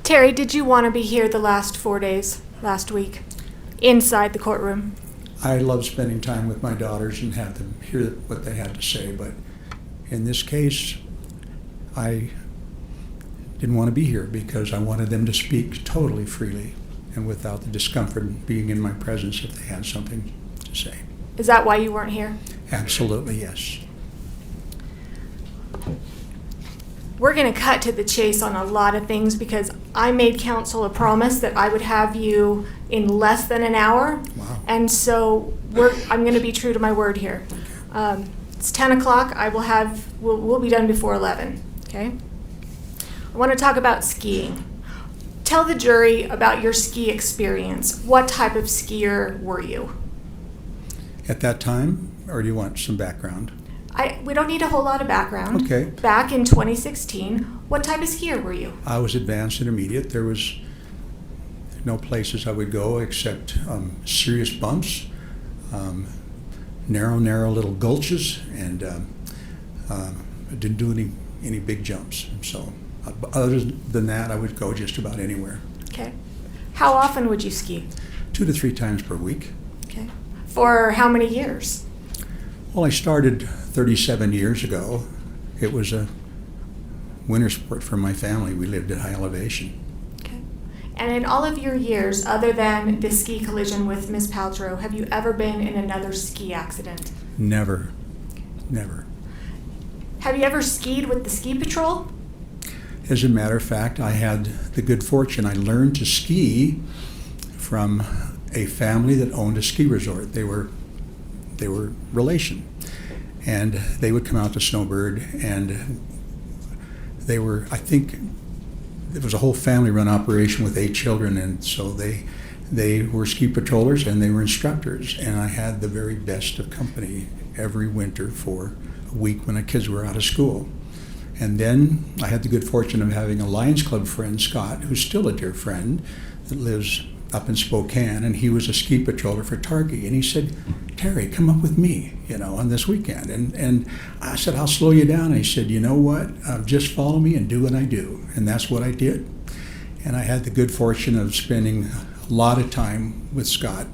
Terry, did you want to be here the last 4 days, last week, inside the courtroom? I love spending time with my daughters and have them hear what they had to say, but in this case, I didn't want to be here because I wanted them to speak totally freely and without the discomfort of being in my presence if they had something to say. Is that why you weren't here? Absolutely, yes. We're going to cut to the chase on a lot of things because I made counsel a promise that I would have you in less than an hour. Wow. And so I'm going to be true to my word here. It's 10 o'clock. We'll be done before 11. Okay? I want to talk about skiing. Tell the jury about your ski experience. What type of skier were you? At that time, or do you want some background? We don't need a whole lot of background. Okay. Back in 2016, what type of skier were you? I was advanced intermediate. There was no places I would go except serious bumps, narrow little gulches, and I didn't do any big jumps. So other than that, I would go just about anywhere. Okay. How often would you ski? 2 to 3 times per week. Okay. For how many years? Well, I started 37 years ago. It was a winter sport for my family. We lived at high elevation. Okay. And in all of your years, other than the ski collision with Ms. Paltrow, have you ever been in another ski accident? Never. Never. Have you ever skied with the ski patrol? As a matter of fact, I had the good fortune. I learned to ski from a family that owned a ski resort. They were relation, and they would come out to Snowbird, and they were, I think it was a whole family run operation with 8 children, and so they were ski patrollers and they were instructors, and I had the very best of company every winter for a week when the kids were out of school. And then I had the good fortune of having a Lions Club friend, Scott, who's still a dear friend, that lives up in Spokane, and he was a ski patroller for Targhee, and he said, "Terry, come up with me, on this weekend." And I said, "I'll slow you down." And he said, "You know what? Just follow me and do what I do." And that's what I did. And I had the good fortune of spending a lot of time with Scott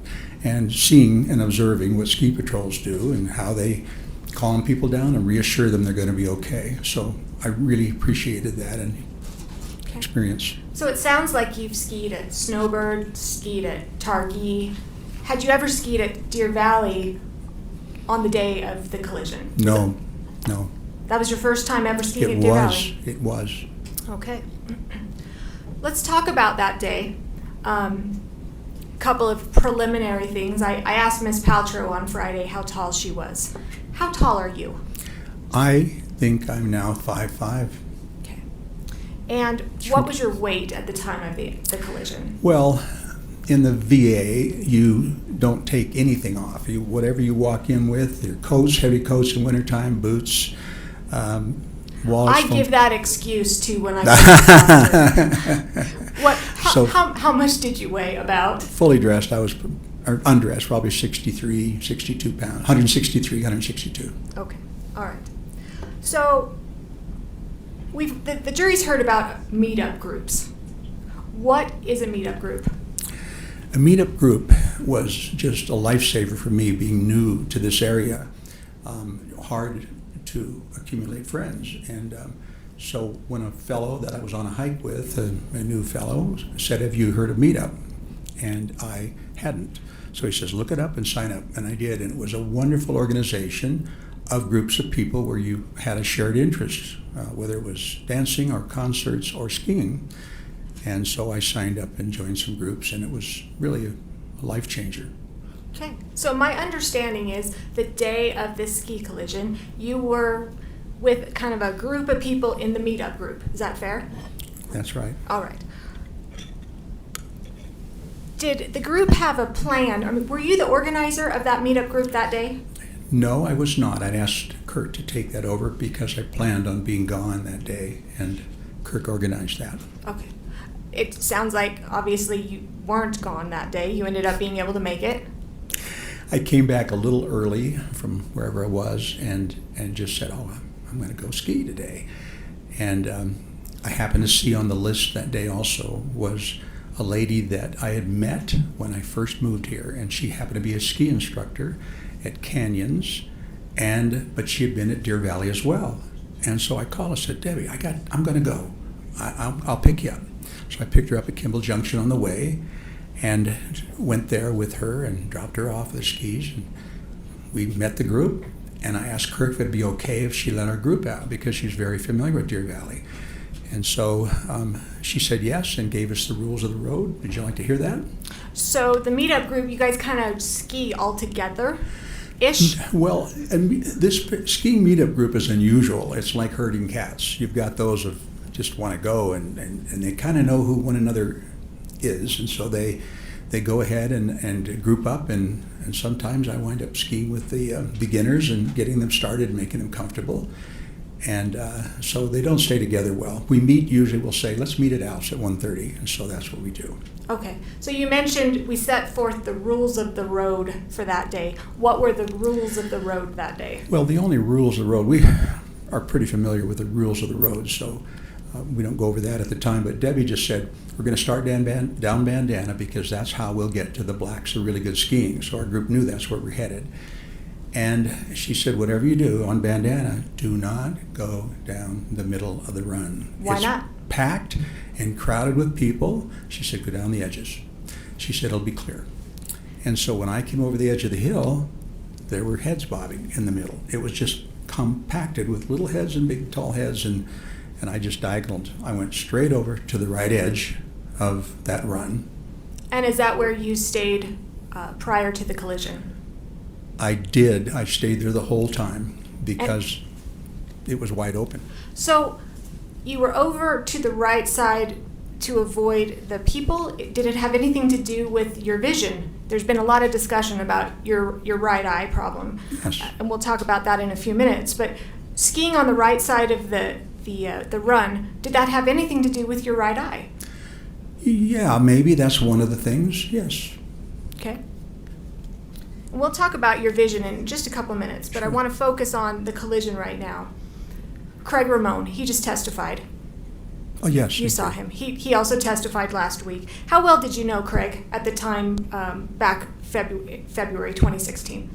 and seeing and observing what ski patrols do and how they calm people down and reassure them they're going to be okay. So I really appreciated that and experience. So it sounds like you've skied at Snowbird, skied at Targhee. Had you ever skied at Deer Valley on the day of the collision? No. That was your first time ever skiing at Deer Valley? It was. Okay. Let's talk about that day. Couple of preliminary things. I asked Ms. Paltrow on Friday how tall she was. How tall are you? I think I'm now 5'5". Okay. And what was your weight at the time of the collision? Well, in the VA, you don't take anything off. Whatever you walk in with, your coats, heavy coats in wintertime, boots, wallets. I give that excuse to when I How much did you weigh about? Fully dressed, or undressed, probably 63, 62 pounds, 163, 162. Okay, all right. So the jury's heard about meetup groups. What is a meetup group? A meetup group was just a lifesaver for me, being new to this area. Hard to accumulate friends, and so when a fellow that I was on a hike with, a new fellow, said, "Have you heard of meetup?" And I hadn't. So he says, "Look it up and sign up," and I did, and it was a wonderful organization of groups of people where you had a shared interest, whether it was dancing or concerts or skiing. And so I signed up and joined some groups, and it was really a life changer. Okay, so my understanding is the day of this ski collision, you were with kind of a group of people in the meetup group. Is that fair? That's right. All right. Did the group have a plan? I mean, were you the organizer of that meetup group that day? No, I was not. I'd asked Kurt to take that over because I planned on being gone that day, and Kirk organized that. Okay. It sounds like obviously you weren't gone that day. You ended up being able to make it. I came back a little early from wherever I was and just said, "Oh, I'm going to go ski today." And I happened to see on the list that day also was a lady that I had met when I first moved here, and she happened to be a ski instructor at Canyons, but she had been at Deer Valley as well. And so I called and said, Debbie, I'm going to go. I'll pick you up. So I picked her up at Kimball Junction on the way and went there with her and dropped her off with the skis. And we met the group, and I asked her if it'd be okay if she let our group out because she's very familiar with Deer Valley. And so she said yes and gave us the rules of the road. Would you like to hear that? So the meetup group, you guys kind of ski all together-ish? Well, and this skiing meetup group is unusual. It's like herding cats. You've got those who just want to go, and they kind of know who one another is, and so they go ahead and group up, and sometimes I wind up skiing with the beginners and getting them started and making them comfortable. And so they don't stay together well. We meet, usually we'll say, let's meet at Al's at 1:30, and so that's what we do. Okay, so you mentioned we set forth the rules of the road for that day. What were the rules of the road that day? Well, the only rules of the road, we are pretty familiar with the rules of the road, so we don't go over that at the time, but Debbie just said, we're going to start down Bandana because that's how we'll get to the blacks who are really good skiing. So our group knew that's where we're headed. And she said, whatever you do on Bandana, do not go down the middle of the run. Why not? It's packed and crowded with people. She said, go down the edges. She said, it'll be clear. And so when I came over the edge of the hill, there were heads bobbing in the middle. It was just compacted with little heads and big tall heads, and I just diagonaled. I went straight over to the right edge of that run. And is that where you stayed prior to the collision? I did. I stayed there the whole time because it was wide open. So you were over to the right side to avoid the people. Did it have anything to do with your vision? There's been a lot of discussion about your right eye problem. Yes. And we'll talk about that in a few minutes. But skiing on the right side of the run, did that have anything to do with your right eye? Yeah, maybe that's one of the things, yes. Okay. We'll talk about your vision in just a couple minutes, but Sure. I want to focus on the collision right now. Craig Ramone, he just testified. Oh, yes. You saw him. He also testified last week. How well did you know Craig at the time back February 2016?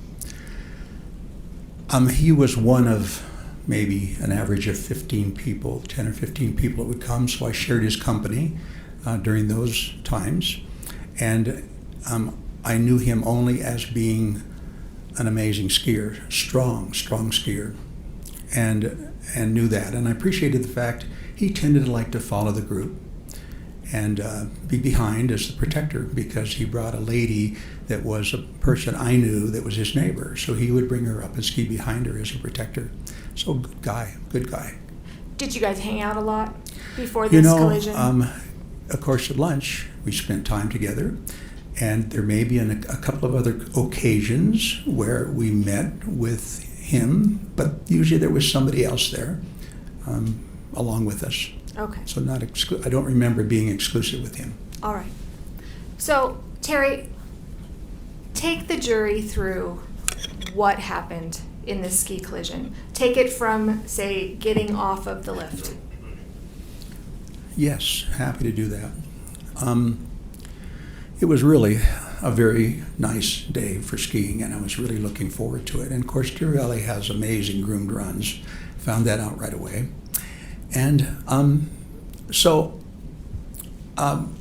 He was one of maybe an average of 15 people, 10 or 15 people that would come, so I shared his company during those times. And I knew him only as being an amazing skier, strong skier, and knew that. And I appreciated the fact he tended to like to follow the group and be behind as the protector, because he brought a lady that was a person I knew that was his neighbor. So he would bring her up and ski behind her as a protector. So good guy. Did you guys hang out a lot before this collision? Of course, at lunch, we spent time together. And there may be a couple of other occasions where we met with him, but usually there was somebody else there along with us. Okay. So I don't remember being exclusive with him. All right. So, Terry, take the jury through what happened in this ski collision. Take it from, say, getting off of the lift. Yes, happy to do that. It was really a very nice day for skiing, and I was really looking forward to it. And of course, Deer Valley has amazing groomed runs. Found that out right away. And so I'm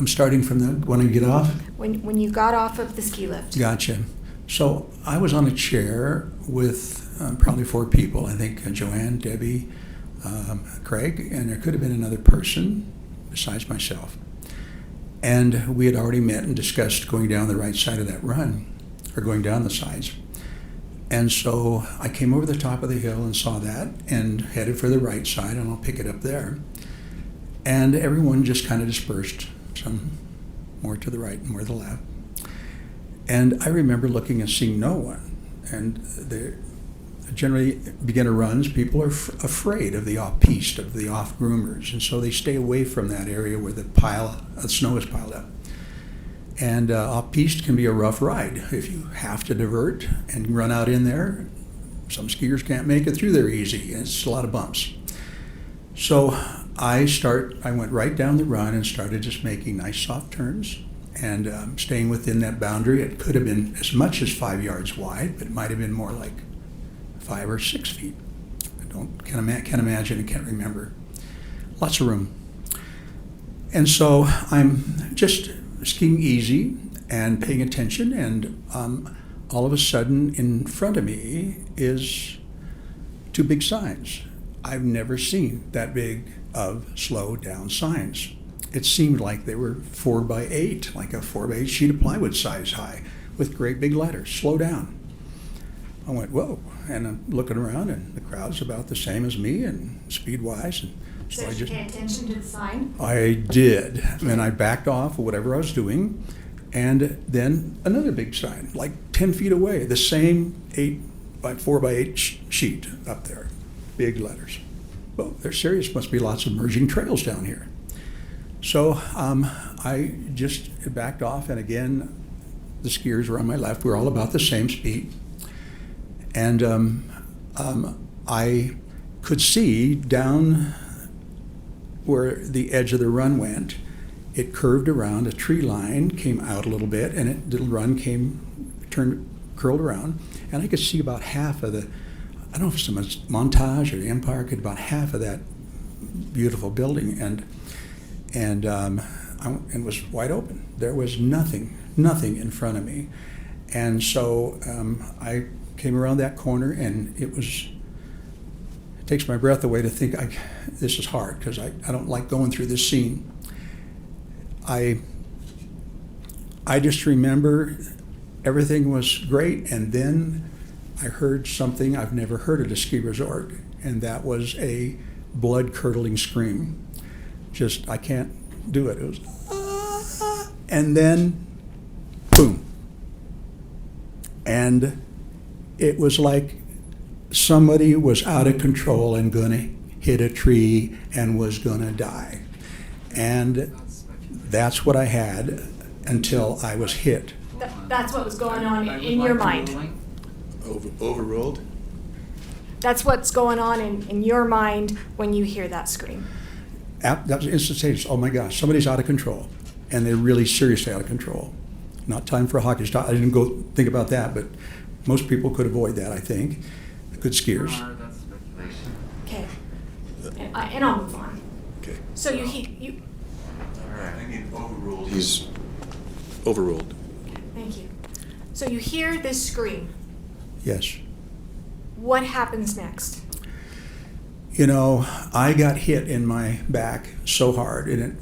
starting from when I get off. When you got off of the ski lift. Gotcha. So I was on a chair with probably 4 people. I think Joanne, Debbie, Craig, and there could have been another person besides myself. And we had already met and discussed going down the right side of that run, or going down the sides. And so I came over the top of the hill and saw that and headed for the right side, and I'll pick it up there. And everyone just kind of dispersed, some more to the right and more to the left. And I remember looking and seeing no one. And generally, beginner runs, people are afraid of the off-piste, of the off-groomers, and so they stay away from that area where the snow is piled up. And off-piste can be a rough ride. If you have to divert and run out in there, some skiers can't make it through there easy. It's a lot of bumps. So I went right down the run and started just making nice soft turns and staying within that boundary. It could have been as much as 5 yards wide, but it might have been more like 5 or 6 feet. Can't imagine and can't remember. Lots of room. And so I'm just skiing easy and paying attention, and all of a sudden in front of me is 2 big signs. I've never seen that big of slow down signs. It seemed like they were 4 by 8, like a 4 by 8 sheet of plywood size high, with great big letters, slow down. I went, whoa, and I'm looking around, and the crowd's about the same as me, and speed-wise. And so did you pay attention to the sign? I did, and I backed off of whatever I was doing, and then another big sign, like 10 feet away, the same 4 by 8 sheet up there, big letters. Well, they're serious, must be lots of merging trails down here. So I just backed off, and again, the skiers were on my left. We were all about the same speed. And I could see down where the edge of the run went, it curved around, a tree line came out a little bit, and the run curled around, and I could see about half of the, I don't know if it's the Montage or the Empire, could about half of that beautiful building, and it was wide open. There was nothing in front of me, and so I came around that corner, and it takes my breath away to think this is hard, because I don't like going through this scene. I just remember everything was great, and then I heard something I've never heard at a ski resort, and that was a blood-curdling scream. Just, I can't do it. It was, ah, and then, boom. And it was like somebody was out of control and gonna hit a tree and was gonna die. And that's what I had until I was hit. That's what was going on in your mind. Overruled? That's what's going on in your mind when you hear that scream. That was instantaneous. Oh my gosh, somebody's out of control. And they're really seriously out of control. Not time for a hockey stop. I didn't go think about that, but most people could avoid that, I think. Good skiers. That's speculation. Okay. And I'll move on. Okay. So you All right, I need overruled. He's overruled. thank you. So you hear this scream. Yes. What happens next? You know, I got hit in my back so hard, and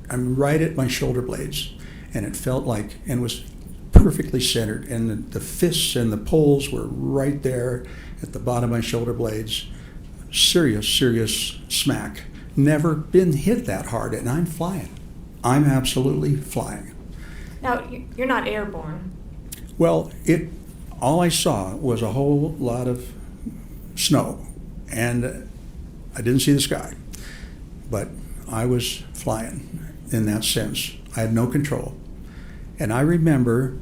I'm right at my shoulder blades, and it felt like, and was perfectly centered, and the fists and the poles were right there at the bottom of my shoulder blades. Serious smack. Never been hit that hard, and I'm flying. I'm absolutely flying. Now, you're not airborne. Well, all I saw was a whole lot of snow, and I didn't see the sky, but I was flying in that sense. I had no control. And I remember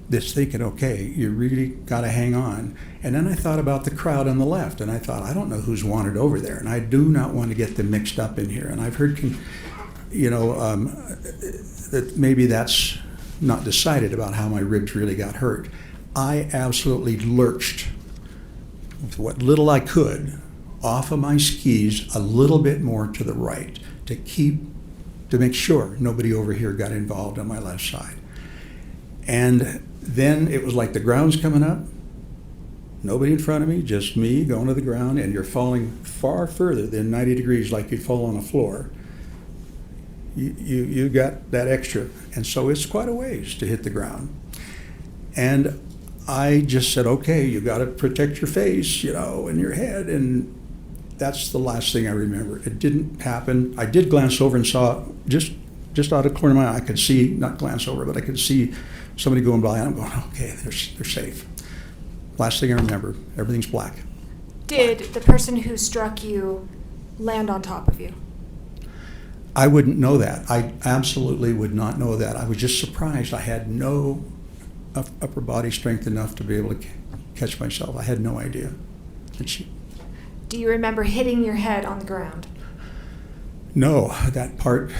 this thinking, okay, you really got to hang on. And then I thought about the crowd on the left, and I thought, I don't know who's wanted over there, and I do not want to get them mixed up in here. And I've heard, that maybe that's not decided about how my ribs really got hurt. I absolutely lurched with what little I could off of my skis a little bit more to the right to make sure nobody over here got involved on my left side. And then it was like the ground's coming up, nobody in front of me, just me going to the ground, and you're falling far further than 90 degrees like you'd fall on a floor. You got that extra, and so it's quite a ways to hit the ground. And I just said, okay, you got to protect your face, and your head, and that's the last thing I remember. It didn't happen. I did glance over and saw, just out of the corner of my eye, I could see, not glance over, but I could see somebody going by, and I'm going, okay, they're safe. Last thing I remember, everything's black. Did the person who struck you land on top of you? I wouldn't know that. I absolutely would not know that. I was just surprised. I had no upper body strength enough to be able to catch myself. I had no idea. Do you remember hitting your head on the ground? No, that part,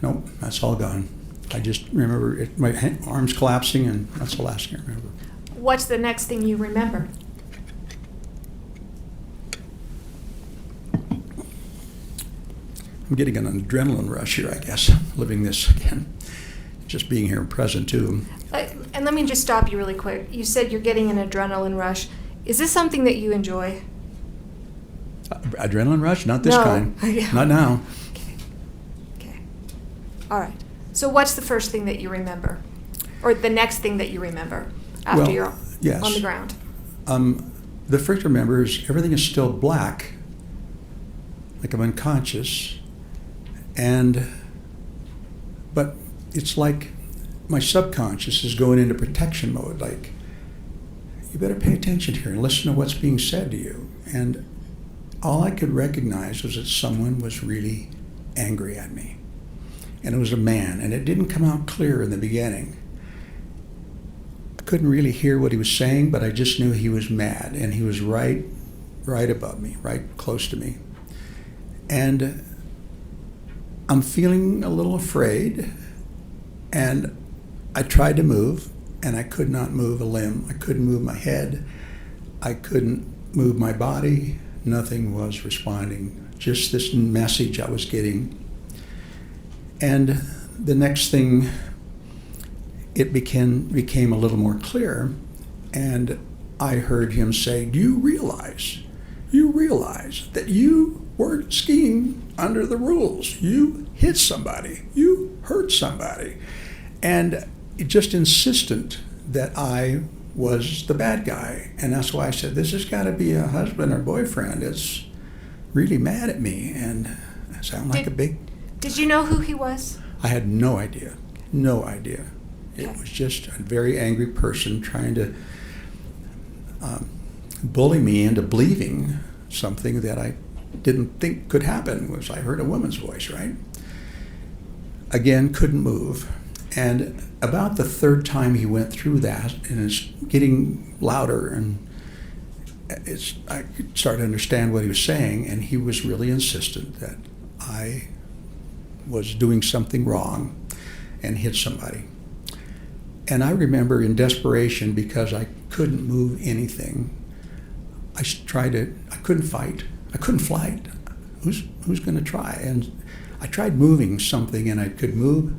no, that's all gone. I just remember my arms collapsing, and that's the last thing I remember. What's the next thing you remember? I'm getting an adrenaline rush here, I guess, living this again. Just being here and present, too. And let me just stop you really quick. You said you're getting an adrenaline rush. Is this something that you enjoy? Adrenaline rush? Not this No. kind. Yeah. Not now. Okay. All right. So what's the first thing that you remember? Or the next thing that you remember after Well, you're yes. on the ground? The first I remember is everything is still black, like I'm unconscious, but it's like my subconscious is going into protection mode, like, you better pay attention here and listen to what's being said to you. And all I could recognize was that someone was really angry at me. And it was a man, and it didn't come out clear in the beginning. I couldn't really hear what he was saying, but I just knew he was mad, and he was right above me, right close to me. And I'm feeling a little afraid, and I tried to move, and I could not move a limb. I couldn't move my head. I couldn't move my body. Nothing was responding. Just this message I was getting. And the next thing, it became a little more clear, and I heard him say, "Do you realize that you weren't skiing under the rules? You hit somebody. You hurt somebody." And just insistent that I was the bad guy. And that's why I said, this has got to be a husband or boyfriend that's really mad at me. And I sound like a big... Did you know who he was? I had no idea. No idea. It Okay. was just a very angry person trying to bully me into believing something that I didn't think could happen, was I heard a woman's voice, right? Again, couldn't move. And about the third time he went through that, and it's getting louder, and I could start to understand what he was saying, and he was really insistent that I was doing something wrong and hit somebody. And I remember in desperation, because I couldn't move anything, I couldn't fight. I couldn't fight. Who's going to try? And I tried moving something, and I could move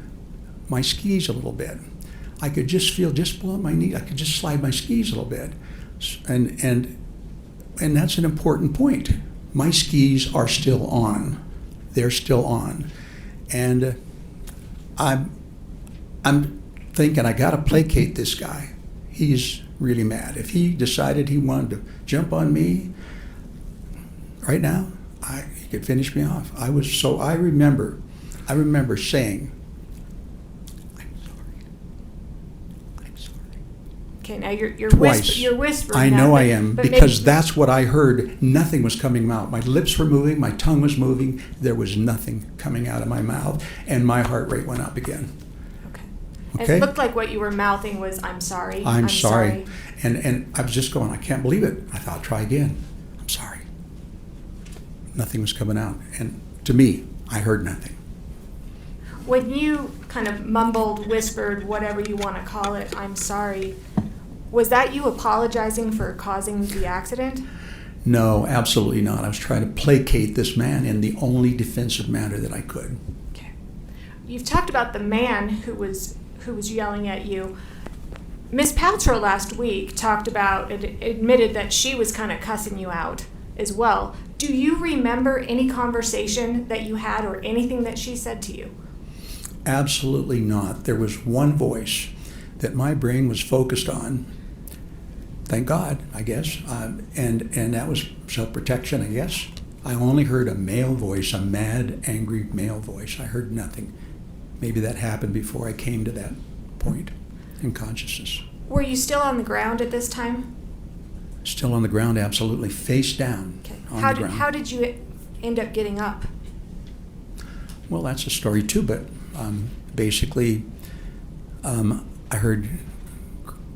my skis a little bit. I could just feel just below my knee. I could just slide my skis a little bit, and that's an important point. My skis are still on. They're still on, and I'm thinking I got to placate this guy. He's really mad. If he decided he wanted to jump on me right now, he could finish me off. I remember saying, Okay, now you're twice. You're whispering. I that, know but- I am, but because maybe- that's what I heard. Nothing was coming out. My lips were moving, my tongue was moving. There was nothing coming out of my mouth, and my heart rate went up again. Okay. Okay? It looked like what you were mouthing was, "I'm sorry. I'm sorry. And I was just going, I can't believe it. I thought, try again. I'm sorry. Nothing was coming out. And to me, I heard nothing. When you kind of mumbled, whispered, whatever you want to call it, "I'm sorry," was that you apologizing for causing the accident? No, absolutely not. I was trying to placate this man in the only defensive manner that I could. Okay. You've talked about the man who was yelling at you. Miss Paltrow last week talked about, admitted that she was kind of cussing you out as well. Do you remember any conversation that you had or anything that she said to you? Absolutely not. There was one voice that my brain was focused on. Thank God, I guess. And that was self-protection, I guess. I only heard a male voice, a mad, angry male voice. I heard nothing. Maybe that happened before I came to that point in consciousness. Were you still on the ground at this time? Still on the ground, absolutely, face down Okay. on How the ground. how did you end up getting up? Well, that's a story too, but basically, I heard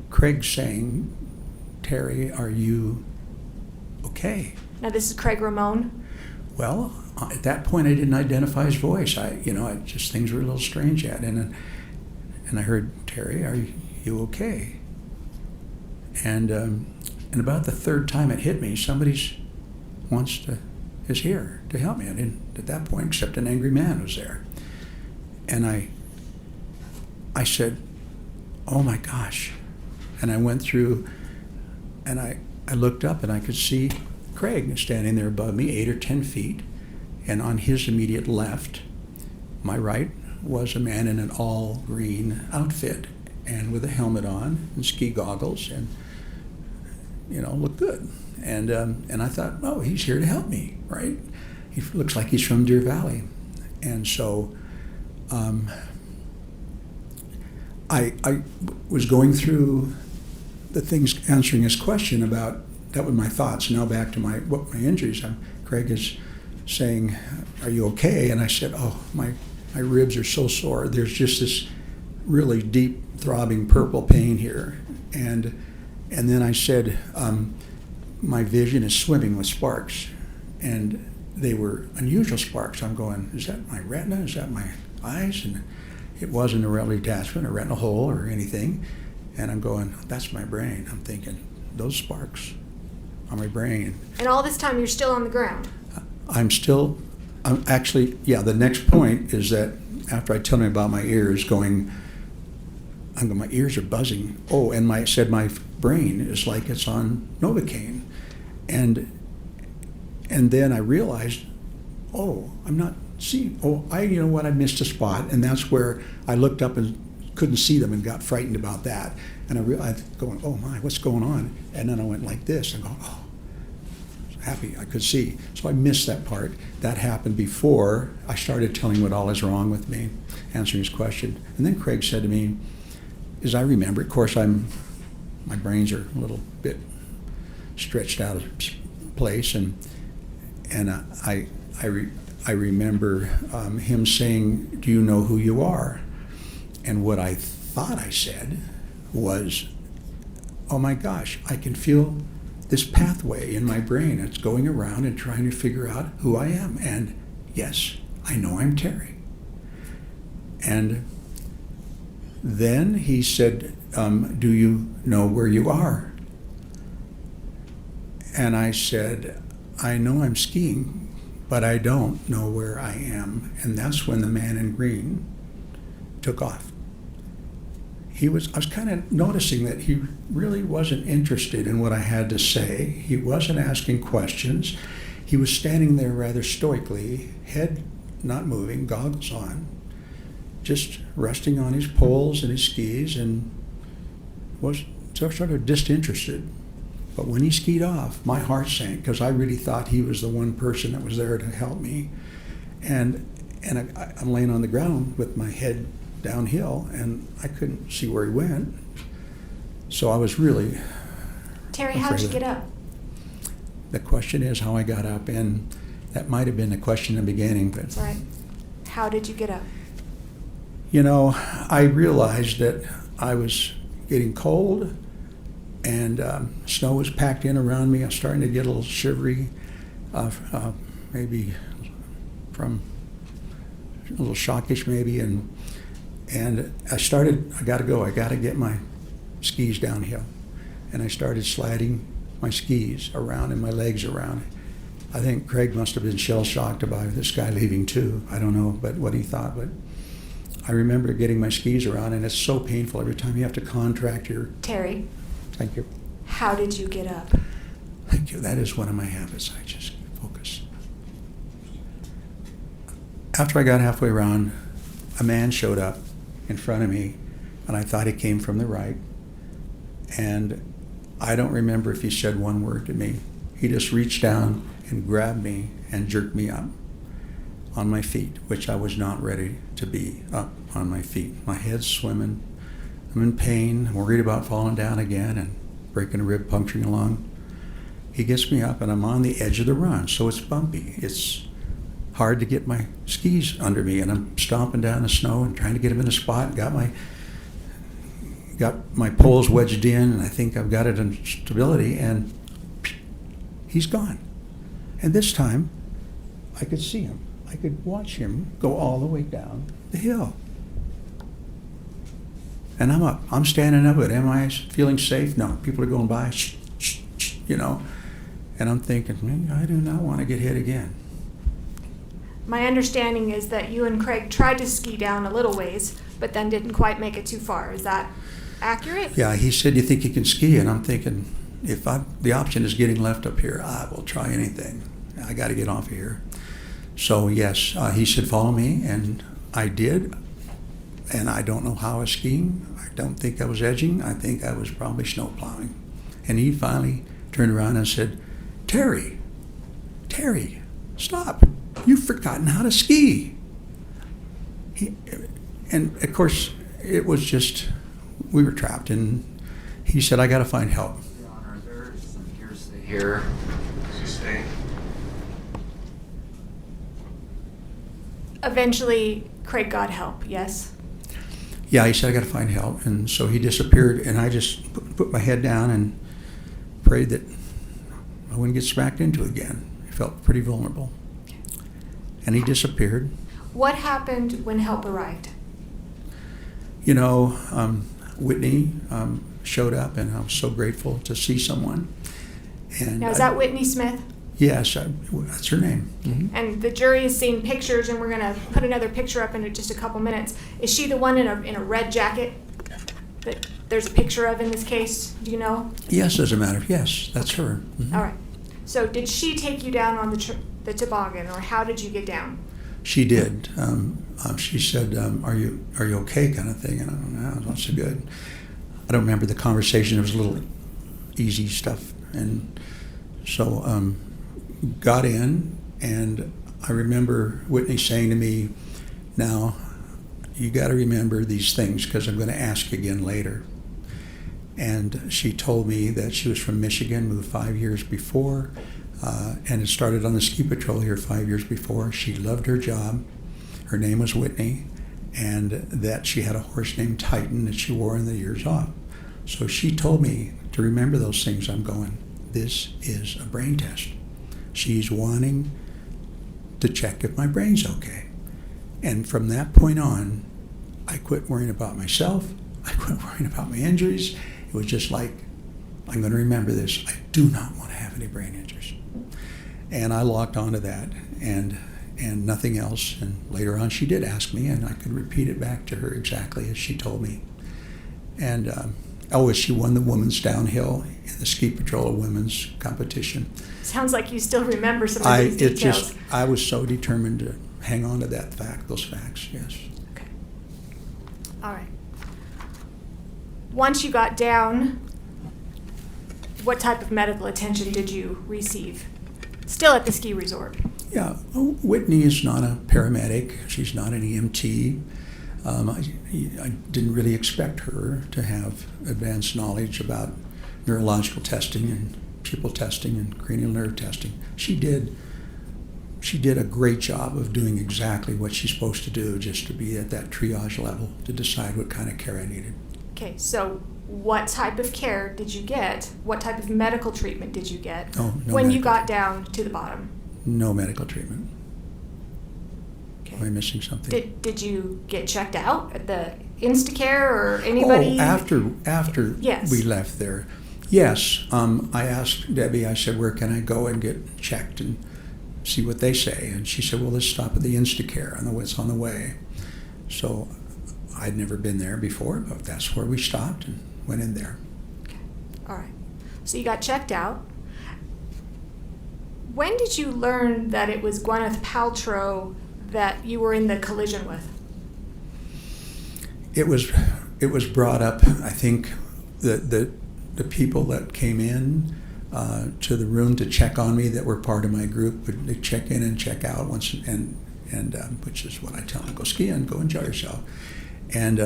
Craig saying, "Terry, are you okay?" Now, this is Craig Ramone. Well, at that point, I didn't identify his voice. Things were a little strange yet. And I heard, Terry, are you okay? And about the third time it hit me, is here to help me. I didn't, at that point, except an angry man was there. And I said, oh my gosh. And I went through, and I looked up and I could see Craig standing there above me, 8 or 10 feet. And on his immediate left, my right, was a man in an all green outfit and with a helmet on and ski goggles and, looked good. And I thought, oh, he's here to help me, right? He looks like he's from Deer Valley. And so I was going through the things, answering his question about, that were my thoughts. Now back to my injuries. Craig is saying, are you okay? And I said, oh, my ribs are so sore. There's just this really deep throbbing purple pain here. And then I said, my vision is swimming with sparks. And they were unusual sparks. I'm going, is that my retina? Is that my eyes? And it wasn't a retinal detachment, a retinal hole or anything. And I'm going, that's my brain. I'm thinking, those sparks are my brain. And all this time, you're still on the ground. I'm actually, the next point is that after I tell him about my ears my ears are buzzing. Oh, and my brain is like it's on Novocaine. And then I realized, oh, I'm not seeing, I missed a spot. And that's where I looked up and couldn't see them and got frightened about that. And I realized, going, oh my, what's going on? And then I went like this and go, oh. Happy I could see. So I missed that part. That happened before I started telling what all is wrong with me, answering his question. And then Craig said to me, as I remember, of course my brains are a little bit stretched out of place, and I remember him saying, do you know who you are? And what I thought I said was, oh my gosh, I can feel this pathway in my brain. It's going around and trying to figure out who I am. And yes, I know I'm Terry. And then he said, do you know where you are? And I said, I know I'm skiing, but I don't know where I am. And that's when the man in green took off. I was kind of noticing that he really wasn't interested in what I had to say. He wasn't asking questions. He was standing there rather stoically, head not moving, goggles on, just resting on his poles and his skis, and was sort of disinterested. But when he skied off, my heart sank, because I really thought he was the one person that was there to help me. And I'm laying on the ground with my head downhill, and I couldn't see where he went. So I was really Terry, how'd you get up? The question is how I got up, and that might have been the question in the beginning. But that's right. How did you get up? I realized that I was getting cold, and snow was packed in around me. I was starting to get a little shivery, maybe from a little shockish maybe, and I got to go. I got to get my skis downhill. And I started sliding my skis around and my legs around. I think Craig must have been shell-shocked about this guy leaving too. I don't know what he thought, but I remember getting my skis around, and it's so painful every time you have to contract your... Terry. Thank you. How did you get up? Thank you. That is one of my habits. I just focus. After I got halfway around, a man showed up in front of me, and I thought he came from the right. And I don't remember if he said one word to me. He just reached down and grabbed me and jerked me up on my feet, which I was not ready to be up on my feet. My head's swimming. I'm in pain, worried about falling down again and breaking a rib, puncturing a lung. He gets me up, and I'm on the edge of the run, so it's bumpy. It's hard to get my skis under me, and I'm stomping down the snow and trying to get them in a spot. Got my poles wedged in, and I think I've got it in stability, and he's gone. And this time, I could see him. I could watch him go all the way down the hill. And I'm up. I'm standing up, but am I feeling safe? No. People are going by, shh, shh, shh, you know. And I'm thinking, man, I do not want to get hit again. My understanding is that you and Craig tried to ski down a little ways, but then didn't quite make it too far. Is that accurate? Yeah, he said, you think you can ski? And I'm thinking, if the option is getting left up here, I will try anything. I got to get off of here. So yes, he said, follow me, and I did. And I don't know how I was skiing. I don't think I was edging. I think I was probably snow plowing. And he finally turned around and said, Terry, stop. You've forgotten how to ski. And of course, it was just, we were trapped. And he said, I got to find help. Your Honor, there is some hearsay here. Sustain. Eventually, Craig got help, yes? Yeah, he said, I got to find help. And so he disappeared, and I just put my head down and prayed that I wouldn't get smacked into it again. I felt pretty vulnerable. And he disappeared. What happened when help arrived? You know, Whitney showed up, and I was so grateful to see someone. And Now, is that Whitney Smith? Yes, that's her name. Mm-hmm. And the jury has seen pictures, and we're going to put another picture up in just a couple minutes. Is she the one in a red jacket that there's a picture of in this case? Do you know? Yes, as a matter of yes, that's her. Mm-hmm. All right. So did she take you down on the toboggan, or how did you get down? She did. She said, "Are you okay?" kind of thing, and I don't know. It was so good. I don't remember the conversation. It was a little easy stuff, and so got in, and I remember Whitney saying to me, "Now, you got to remember these things because I'm going to ask you again later." And she told me that she was from Michigan, moved 5 years before, and had started on the ski patrol here 5 years before. She loved her job. Her name was Whitney, and that she had a horse named Titan that she wore in the years off. So she told me to remember those things. I'm going, this is a brain test. She's wanting to check if my brain's okay. And from that point on, I quit worrying about myself. I quit worrying about my injuries. It was just like, I'm going to remember this. I do not want to have any brain injuries. And I locked onto that and nothing else. And later on, she did ask me, and I could repeat it back to her exactly as she told me. And she won the women's downhill in the ski patrol women's competition. Sounds like you still remember some of these details. I was so determined to hang on to those facts, yes. Okay. All right. Once you got down, what type of medical attention did you receive? Still at the ski resort? Yeah, Whitney is not a paramedic. She's not an EMT. I didn't really expect her to have advanced knowledge about neurological testing and pupil testing and cranial nerve testing. She did a great job of doing exactly what she's supposed to do, just to be at that triage level to decide what kind of care I needed. Okay, so what type of care did you get? What type of medical treatment did you get when you got down to the bottom? No medical treatment. Okay. Am I missing something? Did you get checked out at the Instacare or anybody? Oh, after Yes. we left there. Yes, I asked Debbie, I said, where can I go and get checked and see what they say? And she said, well, let's stop at the Instacare. I know it's on the way. So I'd never been there before, but that's where we stopped and went in there. Okay. All right. So you got checked out. When did you learn that it was Gwyneth Paltrow that you were in the collision with? It was brought up, I think, the people that came in to the room to check on me that were part of my group would check in and check out once, and which is what I tell them: go skiing, go enjoy yourself. And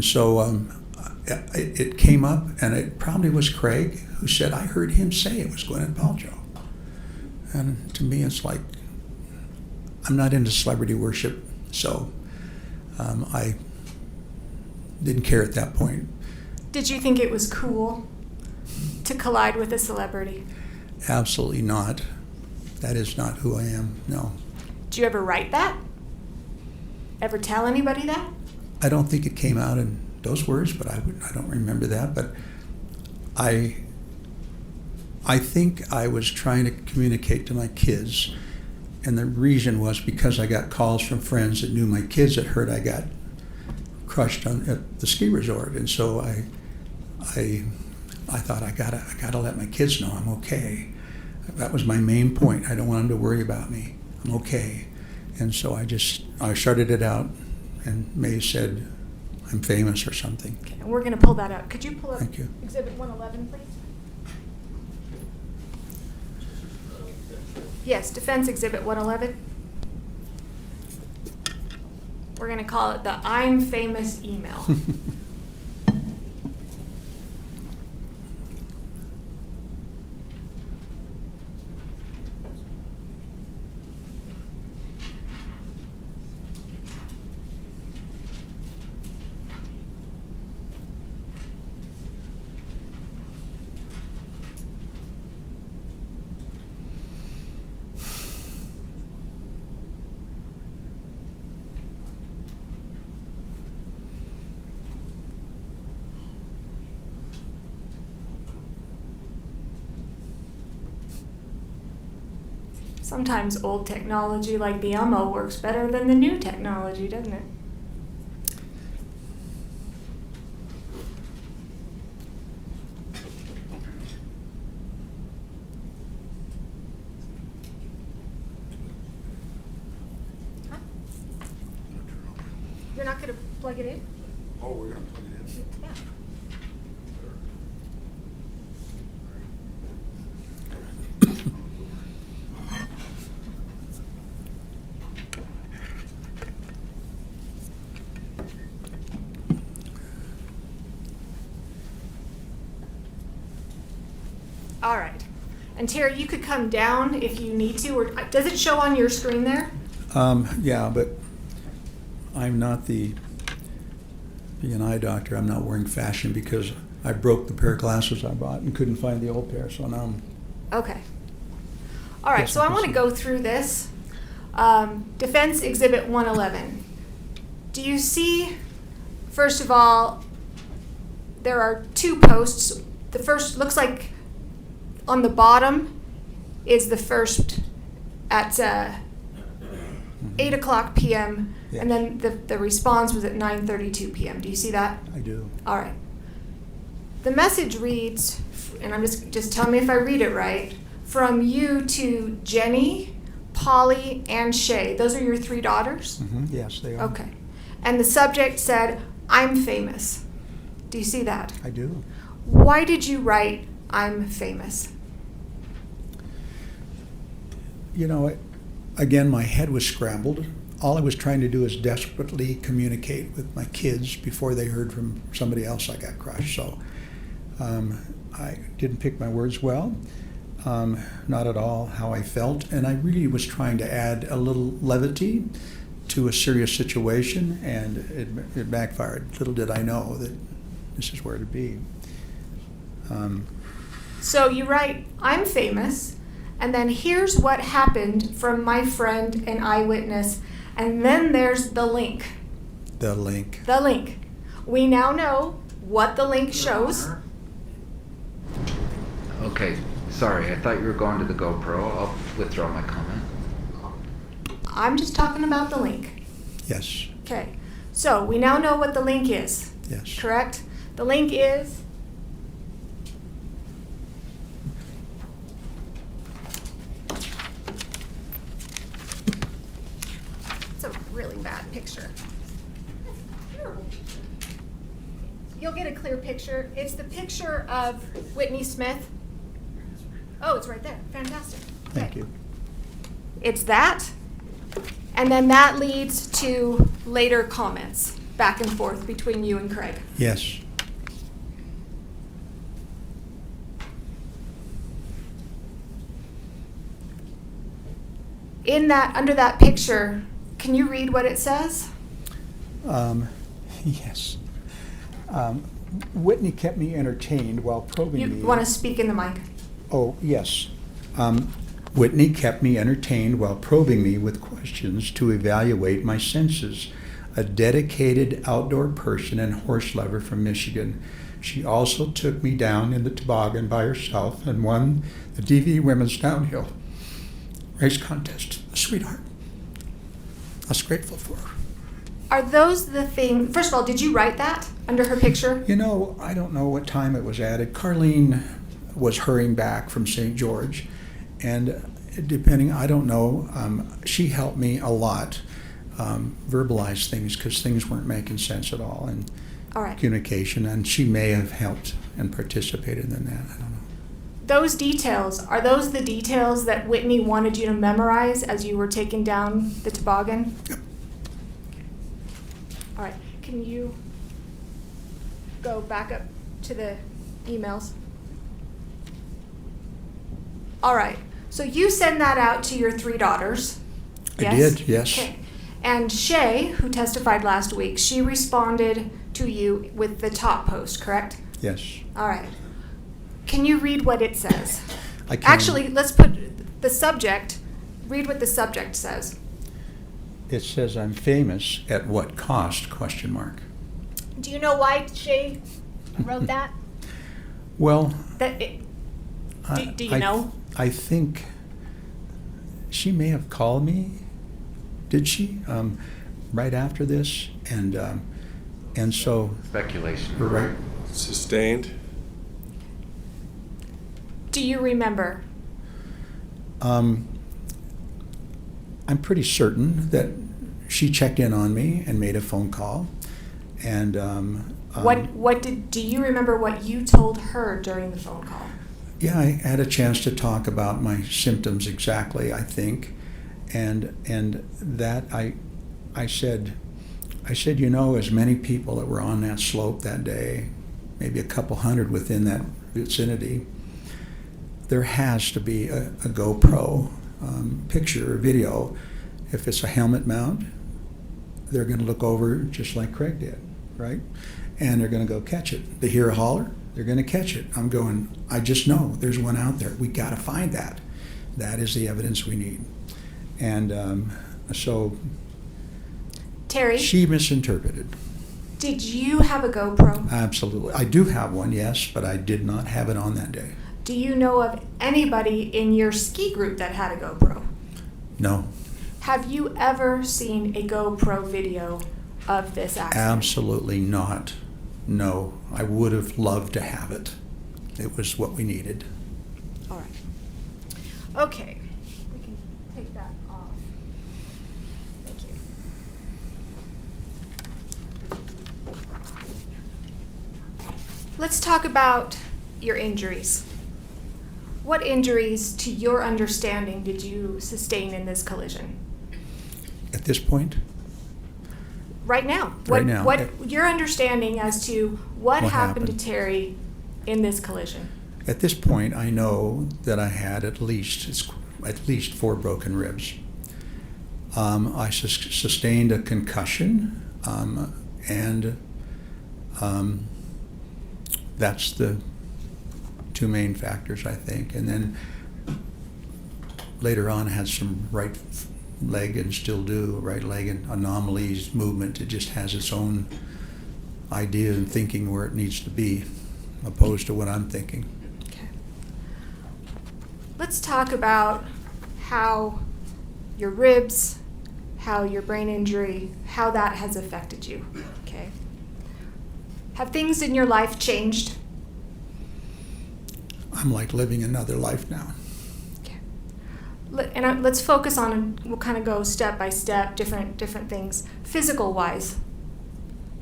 so it came up, and it probably was Craig who said, I heard him say it was Gwyneth Paltrow. And to me, it's like, I'm not into celebrity worship, so I didn't care at that point. Did you think it was cool to collide with a celebrity? Absolutely not. That is not who I am, no. Do you ever write that? Ever tell anybody that? I don't think it came out in those words, but I don't remember that. But I think I was trying to communicate to my kids, and the reason was because I got calls from friends that knew my kids that heard I got crushed at the ski resort, and so I thought I gotta let my kids know I'm okay. That was my main point. I don't want them to worry about me. I'm okay. And so I started it out, and May said, I'm famous or something. Okay, and we're going to pull that up. Could you pull up Thank you. Exhibit 111, please? Yes, Defense Exhibit 111. We're going to call it the I'm famous email. Sometimes old technology like the UMO works better than the new technology, doesn't it? Huh? You're not going to plug it in? Oh, we're going to plug it in? Yeah. All right. And Terry, you could come down if you need to, or does it show on your screen there? Yeah, but I'm not being an eye doctor, I'm not wearing fashion because I broke the pair of glasses I bought and couldn't find the old pair, so now I'm... Okay. All right, Yes, so I I can want to see. go through this. Defense Exhibit 111. Do you see, first of all, there are two posts. The first looks like on the bottom is the first at 8 o'clock p.m. Yes. And then the response was at 9:32 p.m. Do you see that? I do. All right. The message reads, and I'm just tell me if I read it right, from you to Jenny, Polly, and Shay. Those are your three daughters? Yes, they are. Okay. And the subject said, I'm famous. Do you see that? I do. Why did you write, I'm famous? You know, again, my head was scrambled. All I was trying to do is desperately communicate with my kids before they heard from somebody else I got crushed. So I didn't pick my words well, not at all how I felt. And I really was trying to add a little levity to a serious situation, and it backfired. Little did I know that this is where to be. So you write, I'm famous, and then here's what happened from my friend and eyewitness, and then there's the link. The link. The link. We now know what the link shows. Okay, sorry, I thought you were going to the GoPro. I'll withdraw my comment. I'm just talking about the link. Yes. Okay, so we now know what the link is, Yes. correct? The link is it's a really bad picture. Terrible picture. You'll get a clear picture. It's the picture of Whitney Smith. Oh, it's right there. Fantastic. Thank Okay. you. It's that, and then that leads to later comments back and forth between you and Craig. Yes. In that, under that picture, can you read what it says? Yes. Whitney kept me entertained while probing me. You want to speak in the mic. Oh, yes. Whitney kept me entertained while probing me with questions to evaluate my senses. A dedicated outdoor person and horse lover from Michigan. She also took me down in the toboggan by herself and won the DV Women's Downhill Race Contest. A sweetheart. I was grateful for her. Are those the things? First of all, did you write that under her picture? You know, I don't know what time it was added. Carlene was hurrying back from St. George, and depending, I don't know, she helped me a lot verbalize things because things weren't making sense at all in All right. communication, and she may have helped and participated in that. I don't know. Those details, are those the details that Whitney wanted you to memorize as you were taking down the toboggan? Yep. All right. Can you go back up to the emails? All right. So you send that out to your 3 daughters. I did, yes. Okay. And Shay, who testified last week, she responded to you with the top post, correct? Yes. All right. Can you read what it says? I can. Actually, let's put the subject, read what the subject says. It says, I'm famous at what cost, ? Do you know why Shay wrote that? Well, Do you know? I think she may have called me. Did she? Right after this, and so Speculation. right. Sustained. Do you remember? I'm pretty certain that she checked in on me and made a phone call, and Do you remember what you told her during the phone call? yeah, I had a chance to talk about my symptoms exactly, I think, and that I said, you know, as many people that were on that slope that day, maybe a couple hundred within that vicinity, there has to be a GoPro picture or video. If it's a helmet mount, they're going to look over just like Craig did, right? And they're going to go catch it. They hear a holler, they're going to catch it. I'm going, I just know there's one out there. We got to find that. That is the evidence we need. And so Terry, she misinterpreted. did you have a GoPro? Absolutely. I do have one, yes, but I did not have it on that day. Do you know of anybody in your ski group that had a GoPro? No, Have you ever seen a GoPro video of this accident? absolutely not. No, I would have loved to have it. It was what we needed. All right. Okay. We can take that off. Thank you. Let's talk about your injuries. What injuries, to your understanding, did you sustain in this collision? At this point, Right now. Right now. What your understanding as to what What happened to happened? Terry in this collision? at this point, I know that I had at least 4 broken ribs. I sustained a concussion, and that's the 2 main factors, I think. And then later on, I had some right leg and still do right leg and anomalies, movement. It just has its own idea and thinking where it needs to be, opposed to what I'm thinking. Okay. Let's talk about how your ribs, how your brain injury, how that has affected you. Okay. Have things in your life changed? I'm like living another life now. And let's focus on, we'll kind of go step by step, different things. Physical wise,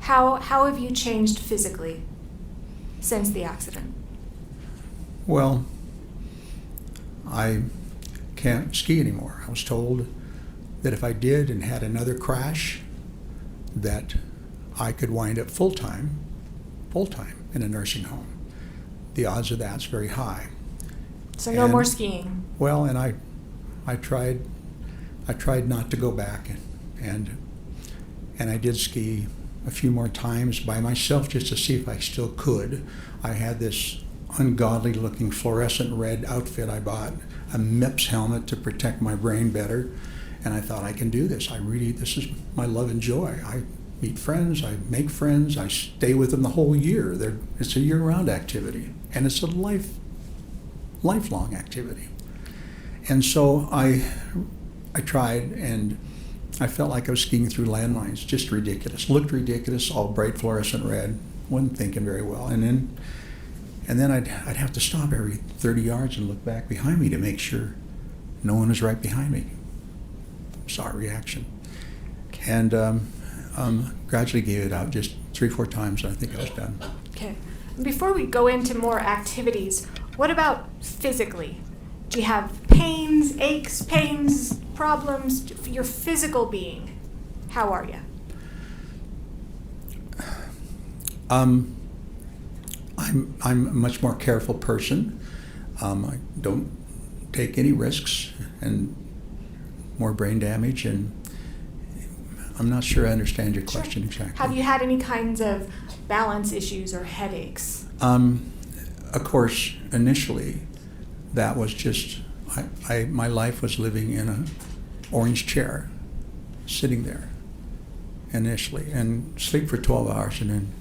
how have you changed physically since the accident? Well, I can't ski anymore. I was told that if I did and had another crash, that I could wind up full-time in a nursing home. The odds of that's very high. So no And- more skiing. Well, and I tried not to go back, and I did ski a few more times by myself just to see if I still could. I had this ungodly looking fluorescent red outfit I bought, a MIPS helmet to protect my brain better. And I thought, I can do this. This is my love and joy. I meet friends, I make friends, I stay with them the whole year. It's a year-round activity, and it's a lifelong activity. And so I tried, and I felt like I was skiing through landmines, just ridiculous. Looked ridiculous, all bright fluorescent red. Wasn't thinking very well. And then I'd have to stop every 30 yards and look back behind me to make sure no one was right behind me. Saw a reaction. And gradually gave it out just 3-4 times, and I think I was done. Okay. Before we go into more activities, what about physically? Do you have pains, aches, pains, problems? Your physical being, how are you? I'm a much more careful person. I don't take any risks and more brain damage, and I'm not sure I understand your question exactly. Have you had any kinds of balance issues or headaches? Of course, initially, that was just, my life was living in an orange chair, sitting there initially, and sleep for 12 hours and then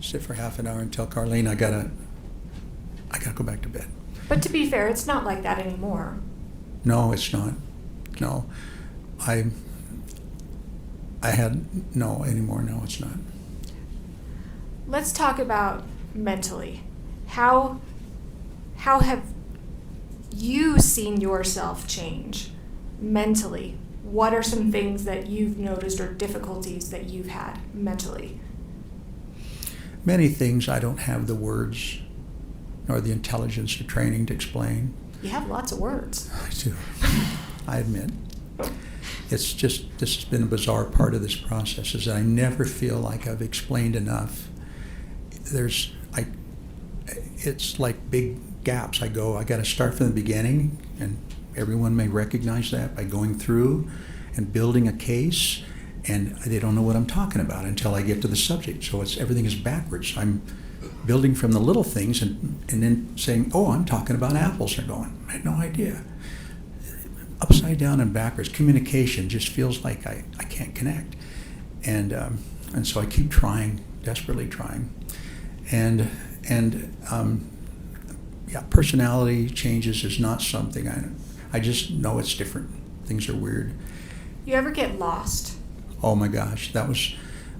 sit for half an hour and tell Carlene I gotta go back to bed. But to be fair, it's not like that anymore. No, it's not. No. No, it's not. Let's talk about mentally. How have you seen yourself change mentally? What are some things that you've noticed or difficulties that you've had mentally? Many things I don't have the words nor the intelligence or training to explain. You have lots of words. I do. I admit. It's just, this has been a bizarre part of this process, is that I never feel like I've explained enough. It's like big gaps. I got to start from the beginning, and everyone may recognize that by going through and building a case, and they don't know what I'm talking about until I get to the subject. So everything is backwards. I'm building from the little things and then saying, oh, I'm talking about apples. They're going, I had no idea. Upside down and backwards. Communication just feels like I can't connect. And so I keep trying, desperately trying. And personality changes is not something I just know it's different. Things are weird. You ever get lost? Oh my gosh, that was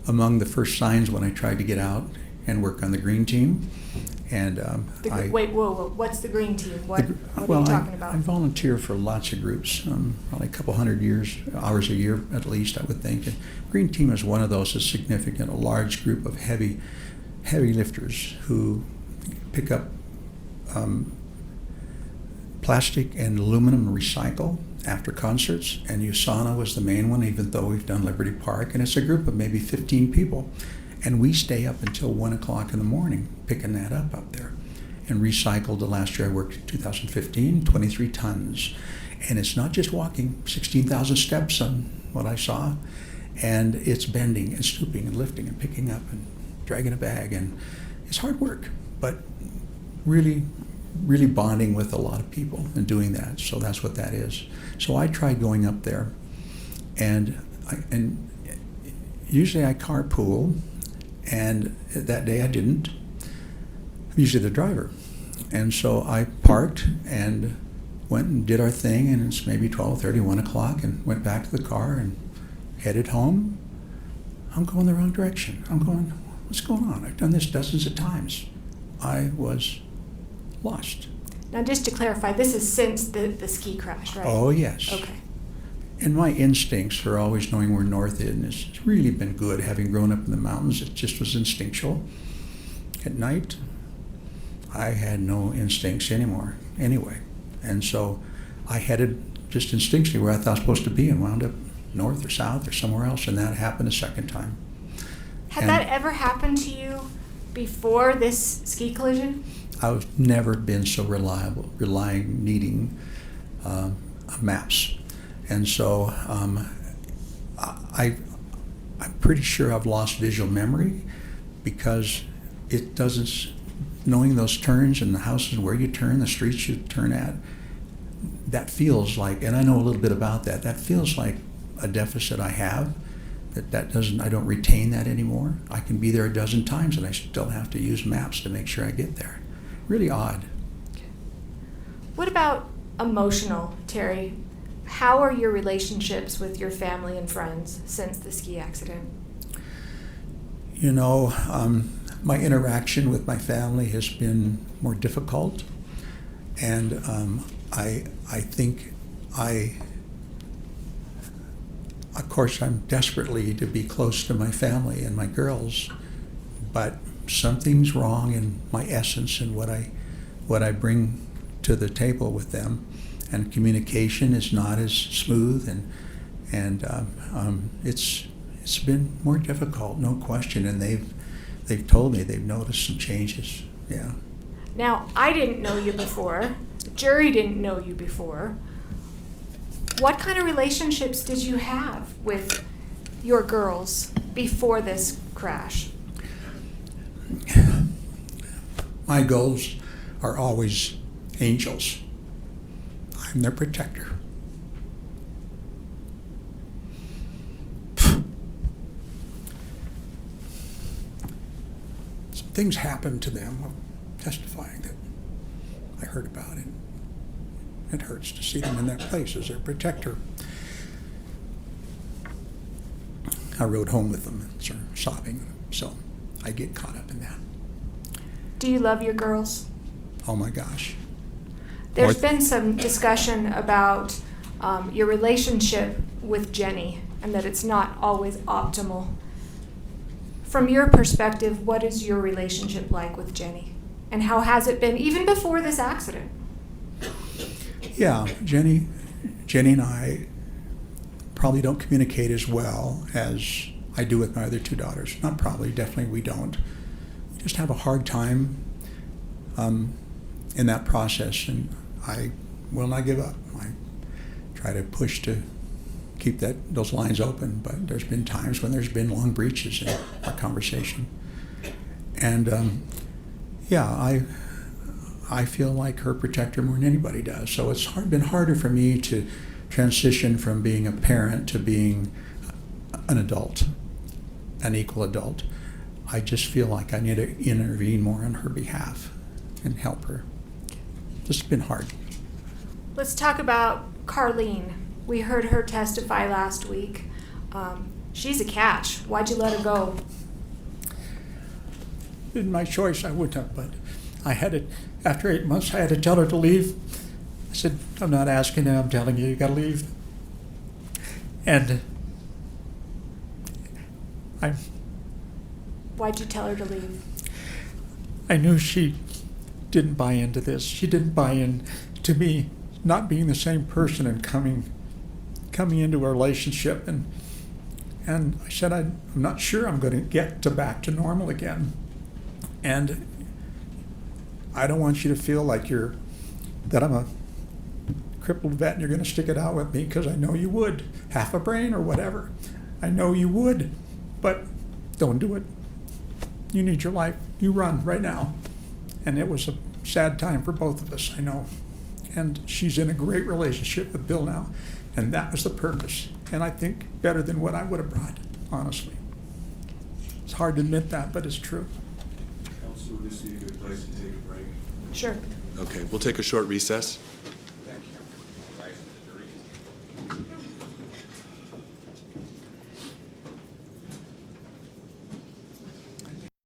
among the first signs when I tried to get out and work on the green team. And wait, whoa, what's the green team? What are you talking about? I volunteer for lots of groups, probably a couple hundred hours a year at least, I would think. And green team is one of those that's significant, a large group of heavy lifters who pick up plastic and aluminum recycle after concerts, and USANA was the main one, even though we've done Liberty Park, and it's a group of maybe 15 people, and we stay up until 1 o'clock in the morning picking that up there, and recycled. The last year I worked in 2015, 23 tons, and it's not just walking, 16,000 steps on what I saw, and it's bending and stooping and lifting and picking up and dragging a bag, and it's hard work, but really bonding with a lot of people and doing that. So that's what that is. So I tried going up there, and usually I carpool, and that day I didn't. I'm usually the driver. And so I parked and went and did our thing, and it's maybe 12:30, 1 o'clock, and went back to the car and headed home. I'm going the wrong direction. I'm going, what's going on? I've done this dozens of times. I was lost. Now, just to clarify, this is since the ski crash, right? Oh, yes. Okay. And my instincts for always knowing where north is, and it's really been good having grown up in the mountains. It just was instinctual. At night, I had no instincts anymore, anyway. And so I headed just instinctually where I thought I was supposed to be and wound up north or south or somewhere else, and that happened a second time. Had that ever happened to you before this ski collision? I've never been so needing maps. And so I'm pretty sure I've lost visual memory, because it doesn't, knowing those turns and the houses where you turn, the streets you turn at, that feels like, and I know a little bit about that, that feels like a deficit I have. I don't retain that anymore. I can be there a dozen times and I still have to use maps to make sure I get there. Really odd. What about emotional, Terry? How are your relationships with your family and friends since the ski accident? You know, my interaction with my family has been more difficult, and I think of course, I'm desperately to be close to my family and my girls, but something's wrong in my essence and what I bring to the table with them, and communication is not as smooth, and it's been more difficult, no question. And they've told me they've noticed some changes. Yeah. Now, I didn't know you before. The jury didn't know you before. What kind of relationships did you have with your girls before this crash? My goals are always angels. I'm their protector. Some things happened to them, I'm testifying, that I heard about it. It hurts to see them in that place as their protector. I rode home with them and started sobbing, so I get caught up in that. Do you love your girls? Oh my gosh. There's been some discussion about your relationship with Jenny and that it's not always optimal. From your perspective, what is your relationship like with Jenny? And how has it been even before this accident? Yeah, Jenny and I probably don't communicate as well as I do with my other two daughters. Not probably, definitely we don't. We just have a hard time in that process, and I will not give up. I try to push to keep those lines open, but there's been times when there's been long breaches in our conversation. And yeah, I feel like her protector more than anybody does. So it's been harder for me to transition from being a parent to being an adult, an equal adult. I just feel like I need to intervene more on her behalf and help her. Just been hard. Let's talk about Carlene. We heard her testify last week. She's a catch. Why'd you let her go? In my choice, I wouldn't have, but I had it. After 8 months, I had to tell her to leave. I said, I'm not asking you, I'm telling you, you gotta leave. And Why'd you tell her to leave? I knew she didn't buy into this. She didn't buy in to me not being the same person and coming into a relationship. And I said, I'm not sure I'm going to get back to normal again. And I don't want you to feel like that I'm a crippled vet and you're going to stick it out with me, because I know you would. Half a brain or whatever. I know you would, but don't do it. You need your life. You run right now. And it was a sad time for both of us, I know. And she's in a great relationship with Bill now. And that was the purpose. And I think better than what I would have brought, honestly. It's hard to admit that, but it's true. Council, would this be a good place to take a break? Sure. Okay, we'll take a short recess.